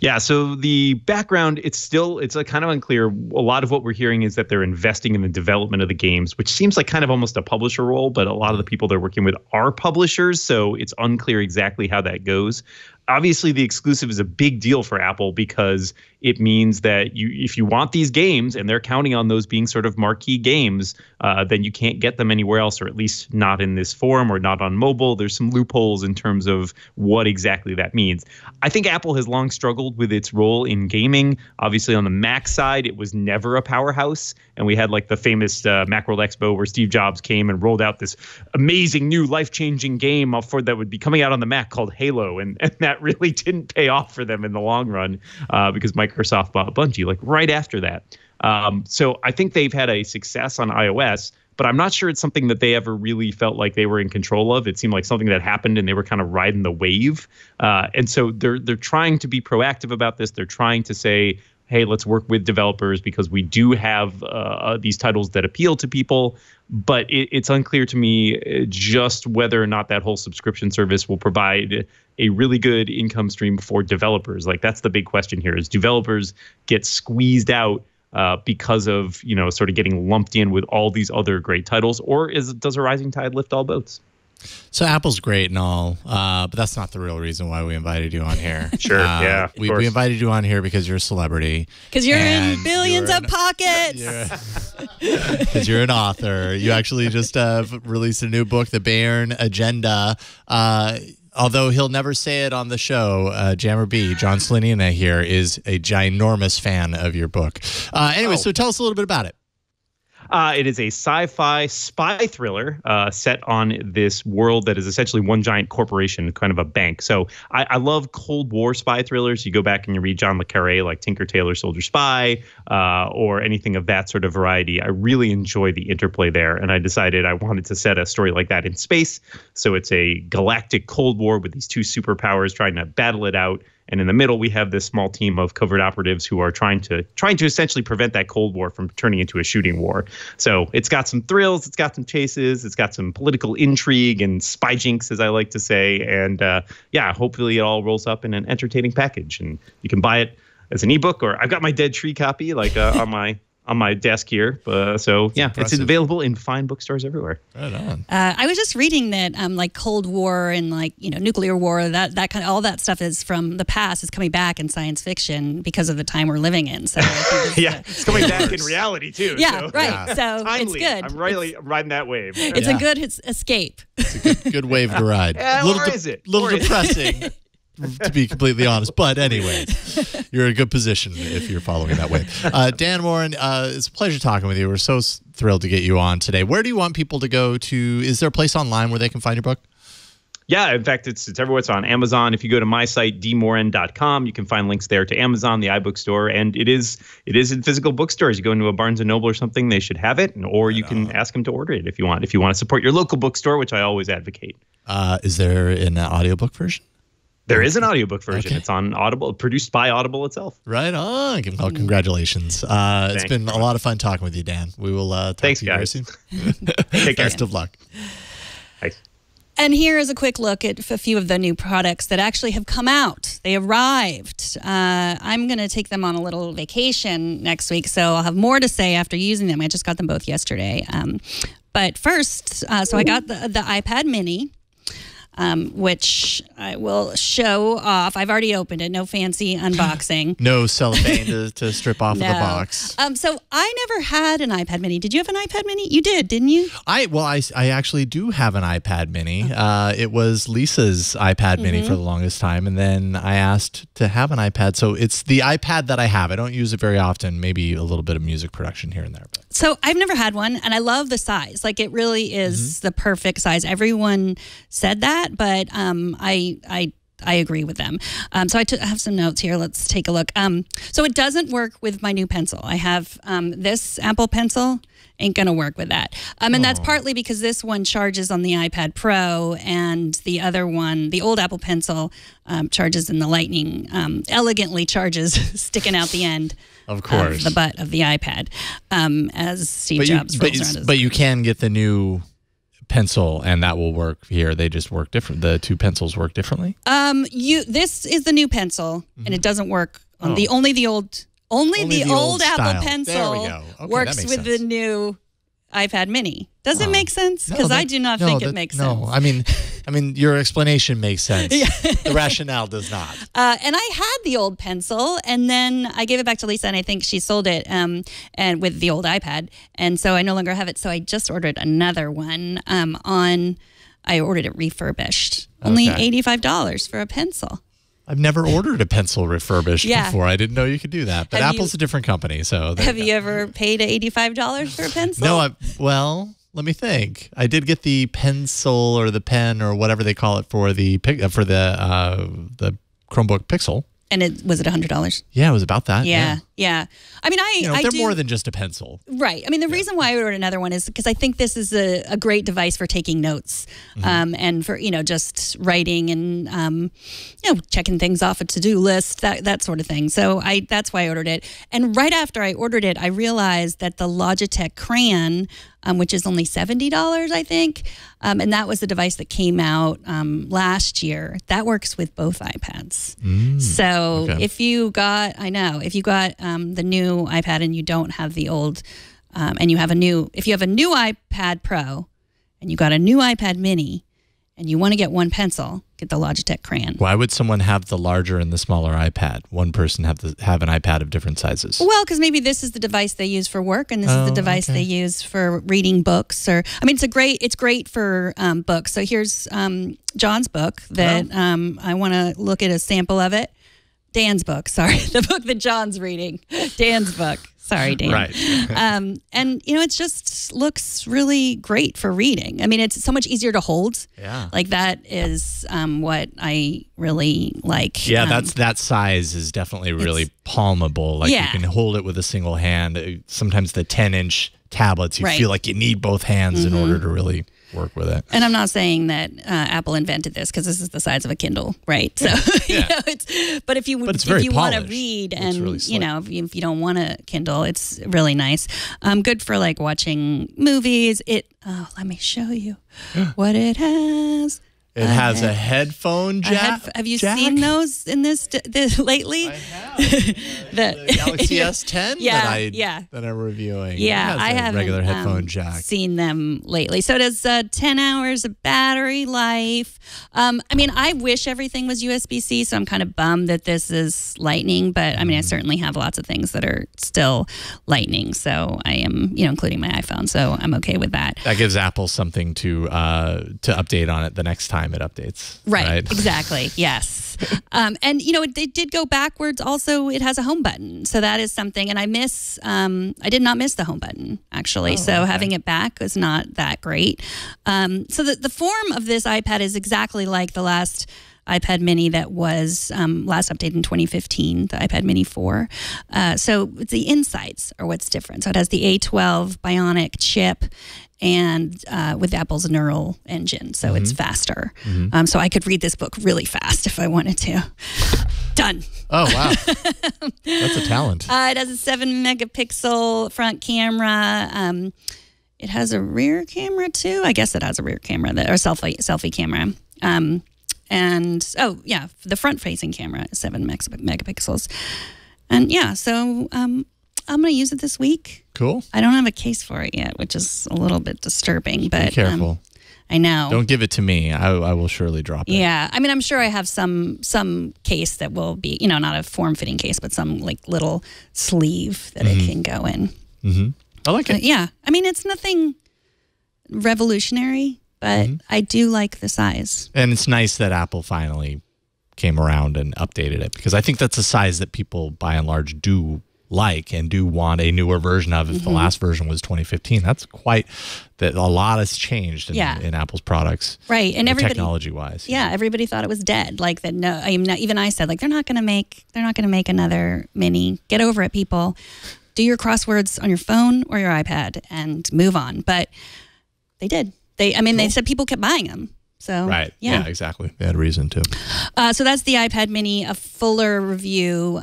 Yeah, so the background, it's a kind of unclear. A lot of what we're hearing is that they're investing in the development of the games, which seems like kind of almost a publisher role, but a lot of the people they're working with are publishers, so it's unclear exactly how that goes. Obviously, the exclusive is a big deal for Apple because it means that if you want these games and they're counting on those being sort of marquee games, then you can't get them anywhere else, or at least not in this form or not on mobile. There's some loopholes in terms of what exactly that means. I think Apple has long struggled with its role in gaming. Obviously, on the Mac side, it was never a powerhouse. And we had like the famous Macworld Expo where Steve Jobs came and rolled out this amazing new life-changing game that would be coming out on the Mac called Halo. And that really didn't pay off for them in the long run because Microsoft bought Bungie like right after that. So I think they've had a success on iOS, but I'm not sure it's something that they ever really felt like they were in control of. It seemed like something that happened and they were kind of riding the wave. And so they're trying to be proactive about this. They're trying to say, hey, let's work with developers because we do have these titles that appeal to people. But it's unclear to me just whether or not that whole subscription service will provide a really good income stream for developers. Like, that's the big question here, is developers get squeezed out because of, sort of getting lumped in with all these other great titles, or does a rising tide lift all boats? So Apple's great and all, but that's not the real reason why we invited you on here. Sure, yeah. We invited you on here because you're a celebrity. Because you're in billions of pockets. Because you're an author. You actually just released a new book, The Bayern Agenda. Although he'll never say it on the show, Jammer B, John Sliniana here, is a ginormous fan of your book. Anyway, so tell us a little bit about it. It is a sci-fi spy thriller set on this world that is essentially one giant corporation, kind of a bank. So I love Cold War spy thrillers. You go back and you read John le Carré, like Tinker Tailor Soldier Spy, or anything of that sort of variety. I really enjoy the interplay there, and I decided I wanted to set a story like that in space. So it's a galactic Cold War with these two superpowers trying to battle it out. And in the middle, we have this small team of covert operatives who are trying to essentially prevent that Cold War from turning into a shooting war. So it's got some thrills, it's got some chases, it's got some political intrigue and spy jinx, as I like to say. And hopefully it all rolls up in an entertaining package. And you can buy it as an ebook, or I've got my Dead Tree copy on my desk here. It's available in fine bookstores everywhere. Right on. I was just reading that like Cold War and nuclear war, that kind of all that stuff is from the past is coming back in science fiction because of the time we're living in. So it's coming back in reality too. Yeah, so. right. Yeah. So timely. It's good. I'm riding that wave. It's a good escape. It's a good wave to ride. Is it? A little depressing. To be completely honest. But anyways, you're in a good position if you're following that way. Dan Moren, it's a pleasure talking with you. We're so thrilled to get you on today. Where do you want people to go to? Is there a place online where they can find your book? Yeah, in fact, it's everywhere. It's on Amazon. If you go to my site, dmoren.com, you can find links there to Amazon, the iBook store, and it is in physical bookstores. You go into a Barnes & Noble or something, they should have it, or you can ask them to order it if you want. If you want to support your local bookstore, which I always advocate. Is there an audiobook version? There is an audiobook version. Okay. It's on Audible, produced by Audible itself. Right on. Well, congratulations. It's been a lot of fun talking with you, Dan. We will talk to you very soon. Take care. Best of luck. Thanks. And here is a quick look at a few of the new products that actually have come out. They arrived. I'm going to take them on a little vacation next week, so I'll have more to say after using them. I just got them both yesterday. But first, so I got the iPad mini. Which I will show off. I've already opened it. No fancy unboxing. No cellophane to strip off of the box. So I never had an iPad mini. Did you have an iPad mini? You did, didn't you? I actually do have an iPad mini. It was Lisa's iPad mini for the longest time, and then I asked to have an iPad. So it's the iPad that I have. I don't use it very often. Maybe a little bit of music production here and there. But. So I've never had one, and I love the size. Like, it really is the perfect size. Everyone said that. But I I agree with them. So I have some notes here. Let's take a look. So it doesn't work with my new pencil. I have this Apple Pencil. Ain't gonna work with that. And that's partly because this one charges on the iPad Pro, and the other one, the old Apple Pencil, charges in the Lightning, elegantly charges sticking out the end. Of course. The butt of the iPad, as Steve Jobs rolls around his. But you can get the new pencil, and that will work here. They just work different. The two pencils work differently. This is the new pencil, and it doesn't work on the old. Only the old Apple Pencil works with the new iPad Mini. Does it make sense? Because I do not think it makes sense. No, I mean, your explanation makes sense. The rationale does not. And I had the old pencil, and then I gave it back to Lisa, and I think she sold it, and with the old iPad, and so I no longer have it. So I just ordered another one. I ordered it refurbished, only $85 for a pencil. I've never ordered a pencil refurbished before. I didn't know you could do that. But Apple's a different company, so have you ever paid $85 for a pencil? No. Well, let me think. I did get the pencil or the pen or whatever they call it for the Chromebook Pixel. And was it $100? Yeah, it was about that. Yeah. I mean, they're more than just a pencil. Right. I mean, the reason why I ordered another one is because I think this is a great device for taking notes, and for, just writing and, checking things off a to-do list, that sort of thing. So that's why I ordered it. And right after I ordered it, I realized that the Logitech Crayon, which is only $70, I think, and that was the device that came out last year, that works with both iPads. So if you got the new iPad and you don't have the old, and if you have a new iPad Pro and you got a new iPad Mini and you want to get one pencil, get the Logitech Crayon. Why would someone have the larger and the smaller iPad? One person have an iPad of different sizes. Well, because maybe this is the device they use for work, and this is the device they use for reading books. It's great for books. So here's John's book that I want to look at a sample of it. Dan's book, sorry, the book that John's reading. Dan's book. Sorry, Dan. Right. And, it just looks really great for reading. I mean, it's so much easier to hold. Yeah. Like, that is what I really like. Yeah, that size is definitely really palmable. Like, you can hold it with a single hand. Sometimes the 10-inch tablets, you feel like you need both hands in order to really work with it. And I'm not saying that Apple invented this, because this is the size of a Kindle, right? So, but if you want to read, and really if you don't want a Kindle, it's really nice. Good for like watching movies. Let me show you what it has. It has a headphone jack. Have you seen those in this lately? I have. The Galaxy S10 that I'm reviewing. Yeah, I haven't regular headphone jack. Seen them lately. So it has 10 hours of battery life. I wish everything was USB-C, so I'm kind of bummed that this is Lightning. But I certainly have lots of things that are still Lightning. So I am, including my iPhone. So I'm okay with that. That gives Apple something to update on it the next time it updates. Right. Exactly. Yes. And it did go backwards. Also, it has a home button, so that is something. And I did not miss the home button, actually. Having it back was not that great. So the form of this iPad is exactly like the last iPad Mini that was last updated in 2015, the iPad Mini 4. So the insides are what's different. So it has the A12 Bionic chip, and with Apple's neural engine, so it's faster. So I could read this book really fast if I wanted to. Done. Oh, wow. That's a talent. It has a 7-megapixel front camera. It has a rear camera, too. I guess it has a rear camera, or selfie camera. The front-facing camera is 7 megapixels. And, so I'm going to use it this week. Cool. I don't have a case for it yet, which is a little bit disturbing. But be careful. I know. Don't give it to me. I will surely drop it. Yeah. I'm sure I have some case that will be, not a form-fitting case, but some like little sleeve that it can go in. I like it. Yeah. It's nothing revolutionary, but I do like the size. And it's nice that Apple finally came around and updated it, because I think that's a size that people by and large do like and do want a newer version of if the last version was 2015. That's quite that a lot has changed in Apple's products, right? And everybody, technology-wise, everybody thought it was dead. Like that. No, even I said like they're not going to make another Mini. Get over it, people. Do your crosswords on your phone or your iPad and move on. But they did. They said people kept buying them. So right. Yeah, exactly. They had a reason to. So that's the iPad Mini, a fuller review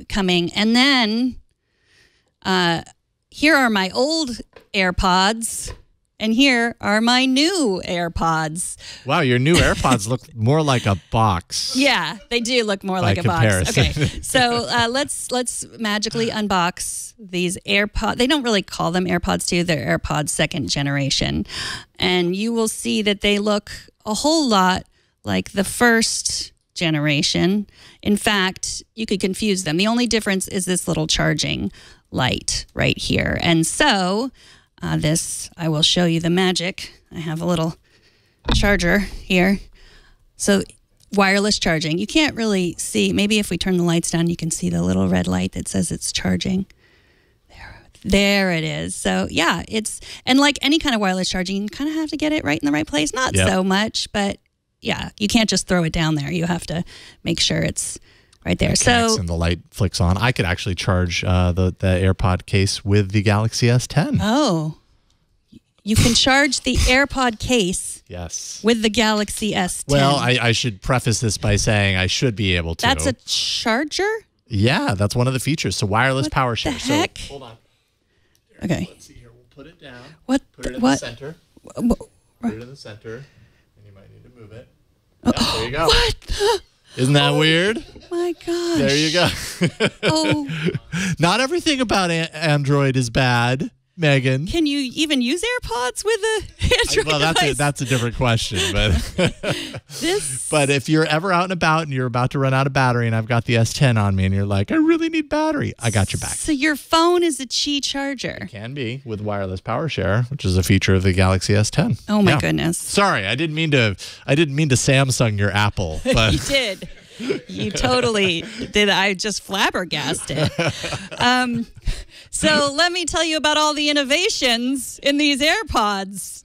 coming. And then here are my old AirPods, and here are my new AirPods. Wow, your new AirPods look more like a box. Yeah, they do look more like a box. Okay, so let's magically unbox these AirPods. They don't really call them AirPods 2. They're AirPods 2nd generation. And you will see that they look a whole lot like the first generation. In fact, you could confuse them. The only difference is this little charging light right here. And so I will show you the magic. I have a little charger here. So wireless charging. You can't really see. Maybe if we turn the lights down, you can see the little red light that says it's charging. There it is. So yeah, and like any kind of wireless charging, you kind of have to get it right in the right place. Not so much, but yeah, you can't just throw it down there. You have to make sure it's right there. So and the light flicks on. I could actually charge the AirPod case with the Galaxy S10. Oh, you can charge the AirPod case. Yes. With the Galaxy S10. Well, I should preface this by saying I should be able to. That's a charger? Yeah, that's one of the features. So wireless power share. What the heck? So hold on. Okay. Let's see here. We'll put it down. What? Put it in the center. Put it in the center. And you might need to move it. Yeah, there you go. What the? Isn't that weird? Oh my gosh. There you go. Oh. Not everything about Android is bad, Megan. Can you even use AirPods with a Android device? That's a different question. But but if you're ever out and about and you're about to run out of battery and I've got the S10 on me and you're like, I really need battery, I got your back. So your phone is a Qi charger. It can be with wireless power share, which is a feature of the Galaxy S10. Oh my goodness. Sorry, I didn't mean to Samsung your Apple. But You did. You totally did. I just flabbergasted. So let me tell you about all the innovations in these AirPods.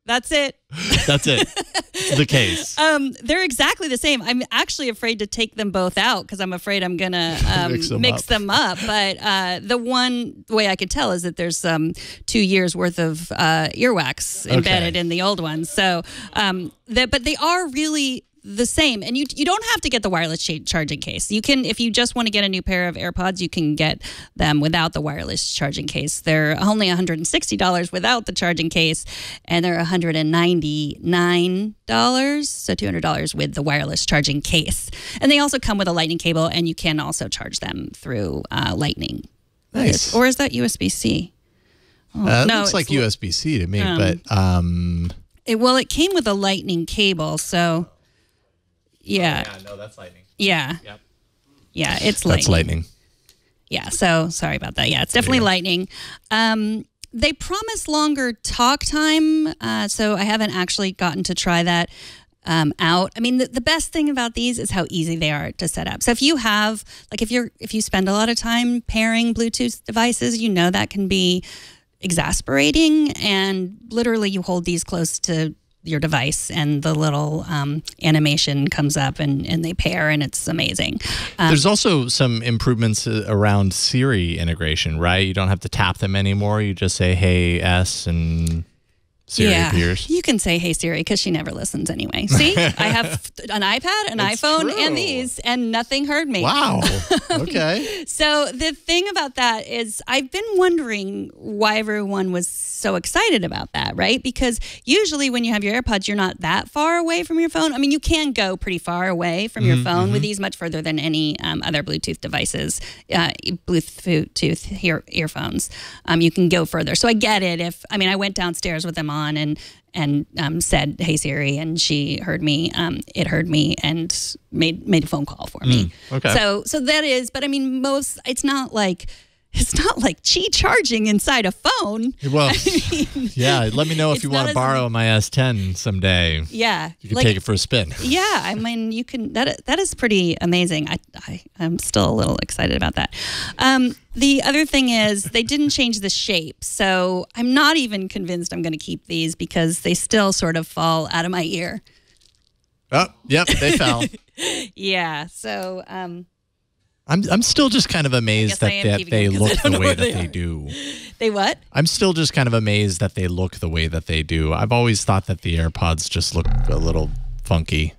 That's it. That's it. It's the case. They're exactly the same. I'm actually afraid to take them both out because I'm afraid I'm going to mix them up. But the one way I could tell is that there's 2 years worth of earwax embedded in the old ones. So, but they are really the same, and you don't have to get the wireless charging case. You can, if you just want to get a new pair of AirPods, you can get them without the wireless charging case. They're only $160 without the charging case, and they're $199, so $200 with the wireless charging case. And they also come with a lightning cable, and you can also charge them through lightning. Nice. Or is that USB-C? No, looks like USB-C to me, but it came with a lightning cable, so. Yeah. Oh, yeah, no, that's lightning. Yeah. Yep. Yeah, it's lightning. That's lightning. Yeah, so sorry about that. Yeah, it's definitely lightning. They promise longer talk time, so I haven't actually gotten to try that out. I mean, the best thing about these is how easy they are to set up. So if you have, like if you spend a lot of time pairing Bluetooth devices, you know that can be exasperating, and literally you hold these close to your device and the little animation comes up and they pair, and it's amazing. There's also some improvements around Siri integration, right? You don't have to tap them anymore. You just say, hey, S, and Siri appears. You can say, hey, Siri, because she never listens anyway. See, I have an iPad, an iPhone, and these, and nothing heard me. Wow. Okay. So the thing about that is I've been wondering why everyone was so excited about that, right? Because usually when you have your AirPods, you're not that far away from your phone. I mean, you can go pretty far away from your phone with these, much further than any other Bluetooth devices, Bluetooth earphones. You can go further. So I get it. I went downstairs with them on and said, hey, Siri, and she heard me. It heard me and made a phone call for me. Okay. So that is, but I mean, it's not like, it's not like Qi charging inside a phone. Well, yeah. Let me know if you want to borrow my S10 someday. Yeah, you can take it for a spin. Yeah, I mean, you can. That is pretty amazing. I'm still a little excited about that. The other thing is they didn't change the shape, so I'm not even convinced I'm going to keep these because they still sort of fall out of my ear. Oh, yep, they fell. Yeah, so I'm still just kind of amazed that they look the way that they do. They what? I'm still just kind of amazed that they look the way that they do. I've always thought that the AirPods just look a little funky.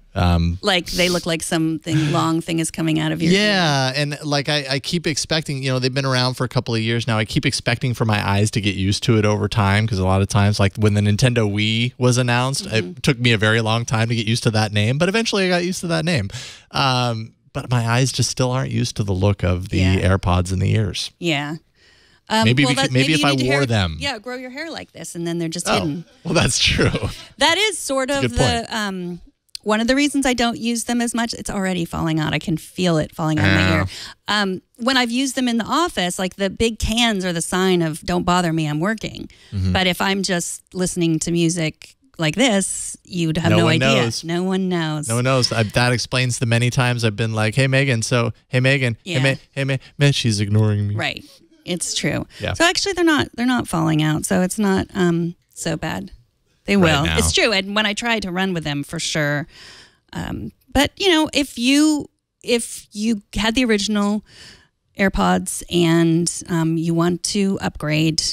Like they look like something long thing is coming out of your ear. And like I keep expecting, they've been around for a couple of years now. I keep expecting for my eyes to get used to it over time because a lot of times, like when the Nintendo Wii was announced, it took me a very long time to get used to that name, but eventually I got used to that name. But my eyes just still aren't used to the look of the AirPods in the ears. Yeah. Maybe if I wore them. Yeah, grow your hair like this, and then they're just hidden. Well, that's true. That is sort of the one of the reasons I don't use them as much. It's already falling out. I can feel it falling out of my ear. When I've used them in the office, like the big cans are the sign of don't bother me, I'm working. But if I'm just listening to music like this, you'd have no idea. No one knows. No one knows. That explains the many times I've been like, hey, Megan. So, hey, Megan. Yeah. Hey, Megan. She's ignoring me. Right. It's true. Yeah. So actually, they're not falling out. So it's not so bad. They will. Right now. It's true. And when I try to run with them, for sure. But if you had the original AirPods and you want to upgrade,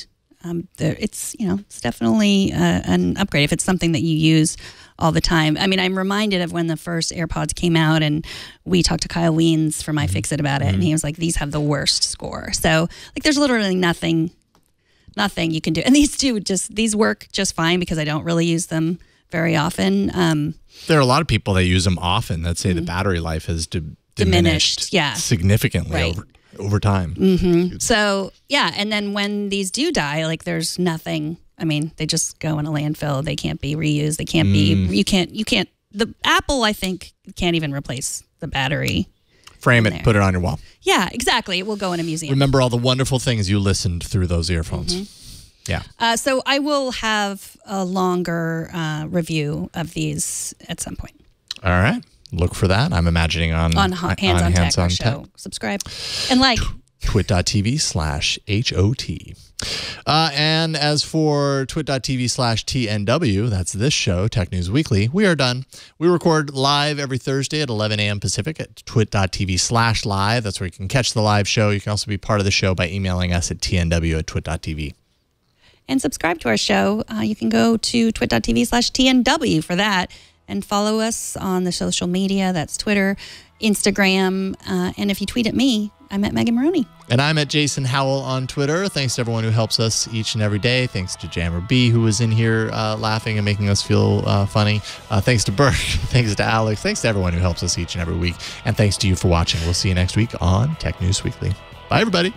it's definitely an upgrade if it's something that you use all the time. I mean, I'm reminded of when the first AirPods came out, and we talked to Kyle Wiens from iFixit about it, and he was like, "These have the worst score." So, like, there's literally nothing you can do. And these work just fine because I don't really use them very often. There are a lot of people that use them often that say the battery life has diminished significantly over time. So, yeah. And then when these do die, like there's nothing, I mean, they just go in a landfill. They can't be reused. They can't be, you can't, the Apple, I think, can't even replace the battery. Frame it, put it on your wall. Yeah, exactly. It will go in a museum. Remember all the wonderful things you listened through those earphones. Yeah. So I will have a longer review of these at some point. All right. Look for that. I'm imagining on Hands on Tech show. Subscribe and like. twit.tv/HOT. And as for twit.tv/TNW, that's this show, Tech News Weekly, we are done. We record live every Thursday at 11 a.m. Pacific at twit.tv/live. That's where you can catch the live show. You can also be part of the show by emailing us at tnw@twit.tv. And subscribe to our show. You can go to twit.tv/TNW for that and follow us on the social media. That's Twitter, Instagram. And if you tweet at me, I'm at Megan Morrone. And I'm at Jason Howell on Twitter. Thanks to everyone who helps us each and every day. Thanks to Jammer B, who was in here laughing and making us feel funny. Thanks to Bert. Thanks to Alex. Thanks to everyone who helps us each and every week. And thanks to you for watching. We'll see you next week on Tech News Weekly. Bye, everybody.